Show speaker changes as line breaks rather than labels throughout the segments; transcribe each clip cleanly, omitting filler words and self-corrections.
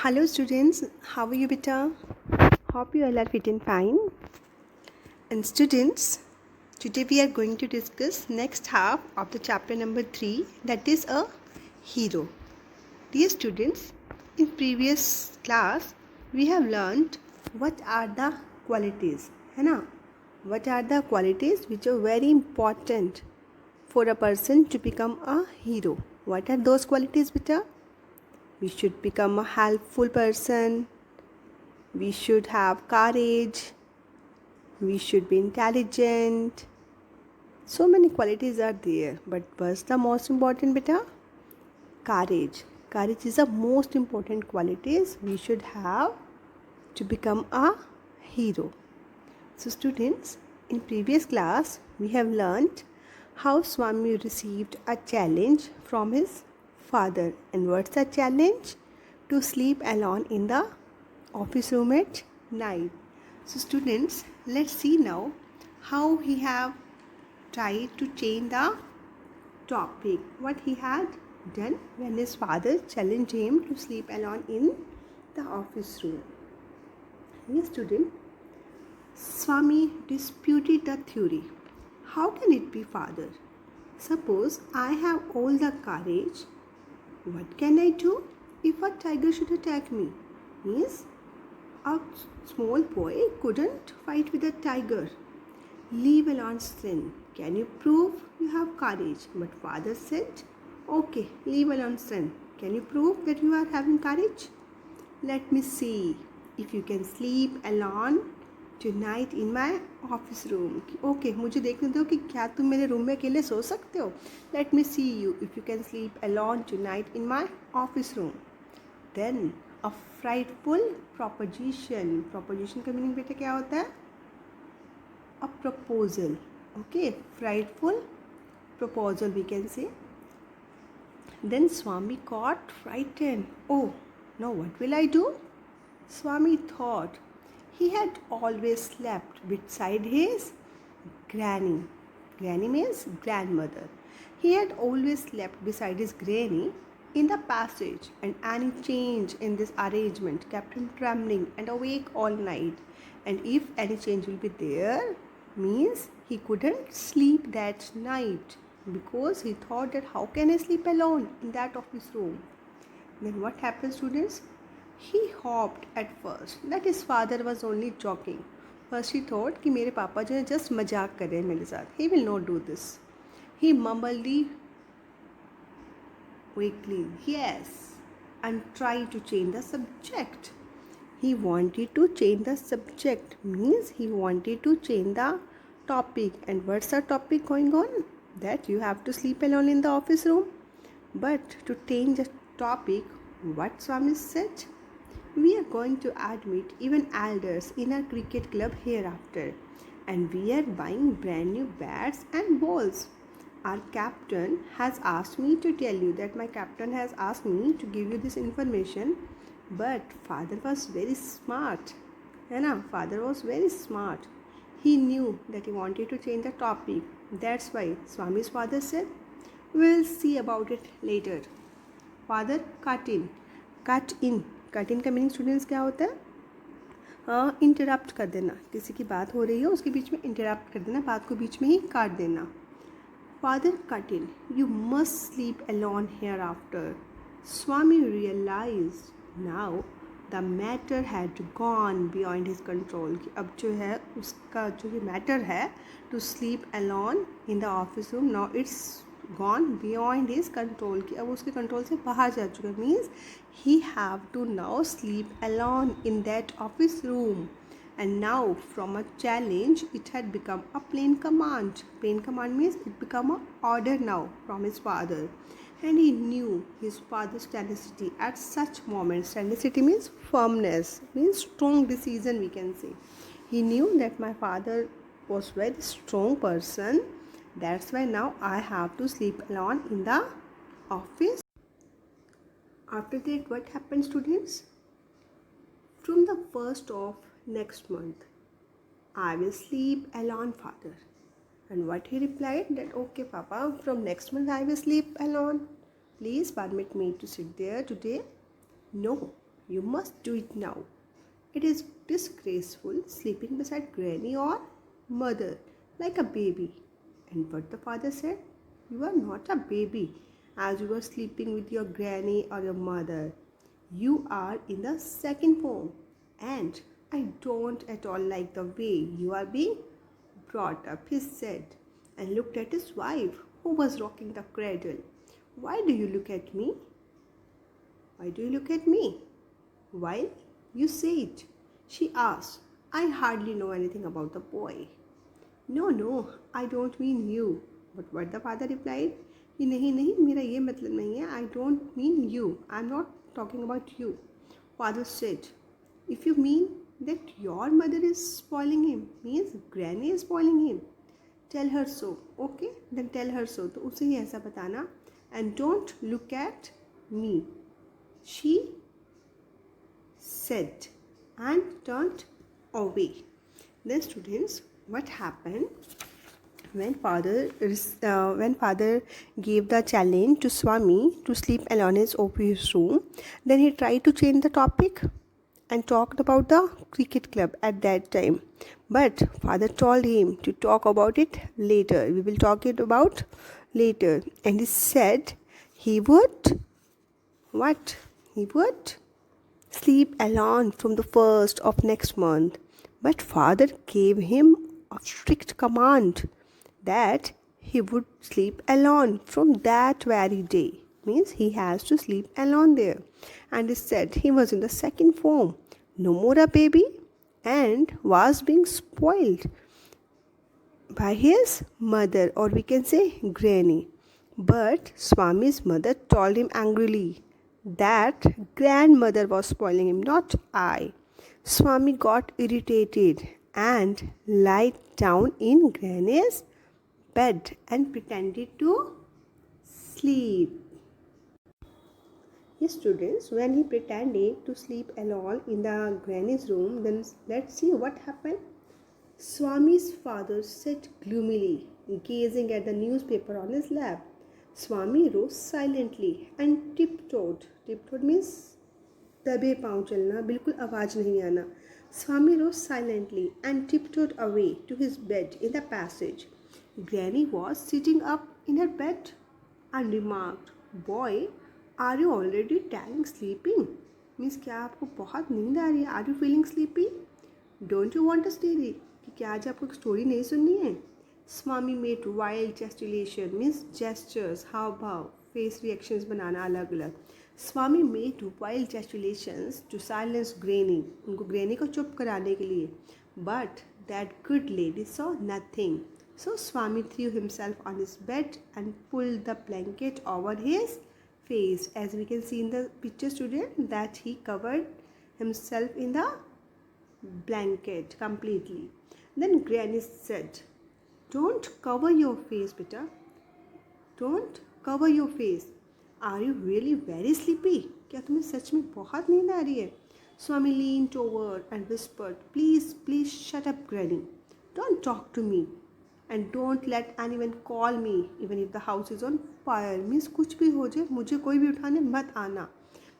Hello students, how are you beta? Hope you all are fit and fine. And students, today we are going to discuss next half of the chapter number 3, that is a hero. Dear students, in previous class we have learned what are the qualities, है ना? What are the qualities which are very important for a person to become a hero? What are those qualities beta? We should become a helpful person. We should have courage. We should be intelligent. So many qualities are there. But what's the most important beta? Courage. Courage is the most important qualities we should have to become a hero. So students, in previous class we have learnt how Swami received a challenge from his father. And what's the challenge? To sleep alone in the office room at night. So students, let's see now how he have tried to change the topic. What he had done when his father challenged him to sleep alone in the office room. Yes, student. Swami disputed the theory. How can it be, father? Suppose I have all the courage. What can I do if a tiger should attack me? Means a small boy couldn't fight with a tiger. Leave alone sin. Can you prove you have courage? But father said, okay, leave alone sin. Can you prove that you are having courage? Let me see if you can sleep alone tonight in my office room. Okay, मुझे देखने दो कि क्या तुम मेरे room में अकेले सो सकते हो. Let me see you if you can sleep alone tonight in my office room. Then a frightful proposition. Proposition का मीनिंग बेटा क्या होता है? A proposal. Okay, frightful proposal we can say. Then Swami got frightened. Oh, now what will I do? Swami thought. He had always slept beside his granny. Granny means grandmother. He had always slept beside his granny in the passage, and any change in this arrangement kept him trembling and awake all night. And if any change will be there, means he couldn't sleep that night because he thought that how can I sleep alone in that office room? Then what happened, students? He hoped at first that his father was only joking. First he thought कि मेरे पापा जो है just मजाक कर रहे हैं मेरे साथ. He will not do this. He mumbled weakly, yes, and tried to change the subject. He wanted to change the subject, means he wanted to change the topic. And what's the topic going on? That you have to sleep alone in the office room. But to change the topic, what Swami said? We are going to admit even elders in our cricket club hereafter, and we are buying brand new bats and balls. Our captain has asked me to tell you that my captain has asked me to give you this information, but father was very smart. Father was very smart. He knew that he wanted to change the topic. That's why Swami's father said, we'll see about it later. Father cut in. Cut in. Cut in का meaning students क्या होता है? हाँ, interrupt कर देना. किसी की बात हो रही है उसके बीच में इंटरप्ट कर देना, बात को बीच में ही काट देना. Father cut in. You must sleep alone hereafter. Swami realise now the matter had gone beyond his control. कि अब जो है उसका जो ये मैटर है to sleep alone in the office room, now it's gone beyond his control. कि अब उसके कंट्रोल से बाहर जा चुका. Means he have to now sleep alone in that office room. And now from a challenge it had become a plain command. Plain command means it become a order now from his father. And he knew his father's tenacity at such moments. Tenacity means firmness, means strong decision we can say. He knew that my father was very strong person. That's why now I have to sleep alone in the office. After that, what happened, students? From the 1st of next month, I will sleep alone, father. And what he replied? That okay, papa, from next month I will sleep alone. Please permit me to sit there today. No, You must do it now. It is disgraceful sleeping beside granny or mother like a baby. And what the father said? You are not a baby as you are sleeping with your granny or your mother. You are in the second form, and I don't at all like the way you are being brought up, he said, and looked at his wife who was rocking the cradle. Why do you look at me? Why do you look at me? While you say it, she asked. I hardly know anything about the boy. No, I don't mean you. But what the father replied? कि नहीं, मेरा ये मतलब नहीं है. I don't mean you. I'm not talking about you. Father said, if you mean that your mother is spoiling him, means granny is spoiling him, tell her so. Okay, then tell her so. तो उसे ही ऐसा बताना. And don't look at me, she said, and turned away. Then students, what happened when father gave the challenge to Swami to sleep alone in his office room? Then he tried to change the topic and talked about the cricket club at that time. But father told him to talk about it later. We will talk it about later. And he said he would what? He would sleep alone from the 1st of next month. But father gave him a strict command that he would sleep alone from that very day. Means he has to sleep alone there. And he said he was in the second form, no more a baby, and was being spoiled by his mother, or we can say granny. But Swami's mother told him angrily that grandmother was spoiling him, not I. Swami got irritated and lied down in granny's bed and pretended to sleep. Yes, students, when he pretended to sleep alone in the granny's room, then let's see what happened. Swami's father sat gloomily, gazing at the newspaper on his lap. Swami rose silently and tiptoed. Tiptoed means दबे पाँव चलना, बिल्कुल आवाज़ नहीं आना. Swami rose silently and tiptoed away to his bed in the passage. Granny was sitting up in her bed and remarked, "Boy, are you already dying sleeping?" Means क्या आपको बहुत नींद आ रही है? Are you feeling sleepy? Don't you want a story? कि क्या आज आपको एक स्टोरी नहीं सुननी है? Swami made wild gesticulation, means gestures, हाव भाव, फेस रिएक्शंस बनाना अलग अलग. Swami made wild gesticulations to silence Granny, उनको Granny को चुप कराने के लिए. But that good lady saw nothing. So Swami threw himself on his bed and pulled the blanket over his face. As we can see in the picture, student, that he covered himself in the blanket completely. Then Granny said, "Don't cover your face, beta. Don't cover your face. Are you really very sleepy? क्या तुम्हें सच में बहुत नींद आ रही है?" Swami leaned over and whispered, Please shut up, Granny. Don't talk to me. And don't let anyone call me, even if the house is on fire. Means कुछ भी हो जाए, मुझे कोई भी उठाने मत आना.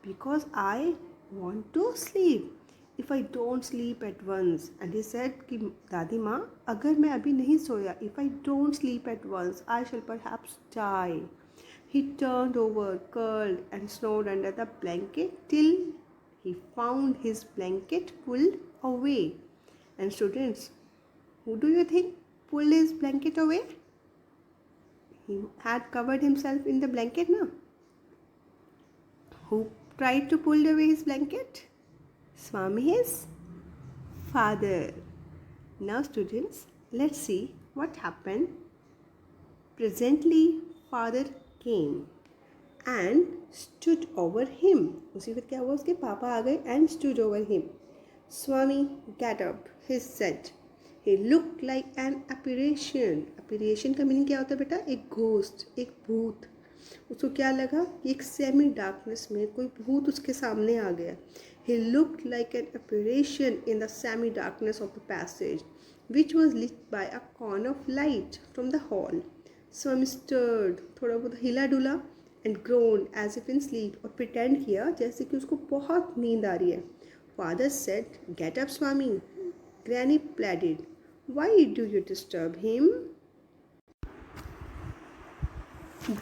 Because I want to sleep. If I don't sleep at once. And he said कि दादी माँ, अगर मैं अभी नहीं सोया, if I don't sleep at once, I shall perhaps die. He turned over, curled and snored under the blanket till he found his blanket pulled away. And students, who do you think pulled his blanket away? He had covered himself in the blanket now. Who tried to pull away his blanket? Swami, his father. Now students, let's see what happened. Presently, father came and stood over him. उसी वक्त क्या हुआ? उसके पापा आ गए and stood over him. Swami got up, he said. He looked like an apparition. Apparition का meaning क्या होता है बेटा? एक घोस्ट, एक भूत. उसको क्या लगा? एक सेमी डार्कनेस में कोई भूत उसके सामने आ गया. He looked like an apparition in the semi darkness of the passage, which was lit by a corner of light from the hall. Swami stirred, थोड़ा बहुत हिला डुला, and groaned as if in sleep, और pretend किया जैसे कि उसको बहुत नींद आ रही है. Father said, "Get up, Swami." Granny pleaded, "Why do you disturb him?"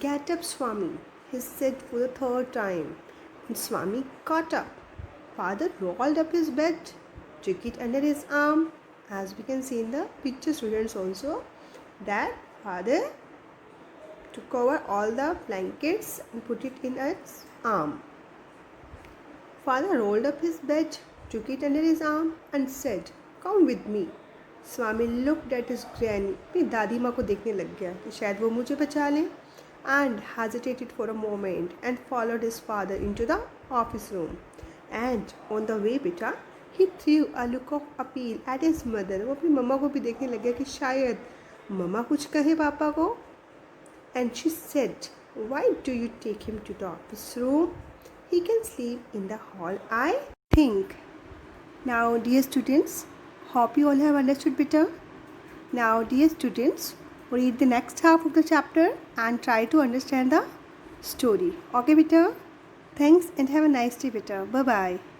"Get up, Swami," he said for the third time, and Swami got up. Father rolled up his bed, took it under his arm, as we can see in the picture, students, also that father took over all the blankets and put it in its arm. Father rolled up his bed, took it under his arm, and said, "Come with me." Swami looked at his granny. अपनी दादी माँ को देखने लग गया कि शायद वो मुझे बचा लें, and hesitated for a moment and followed his father into the office room. And on the way, beta, he threw a look of appeal at his mother. वो अपनी मम्मा को भी देखने लग गया कि शायद मम्मा कुछ कहे पापा को. And she said, "Why do you take him to the office room? He can sleep in the hall, I think." Now, dear students, hope you all have understood better. Now, dear students, read the next half of the chapter and try to understand the story. Okay, beta? Thanks and have a nice day, beta. Bye-bye.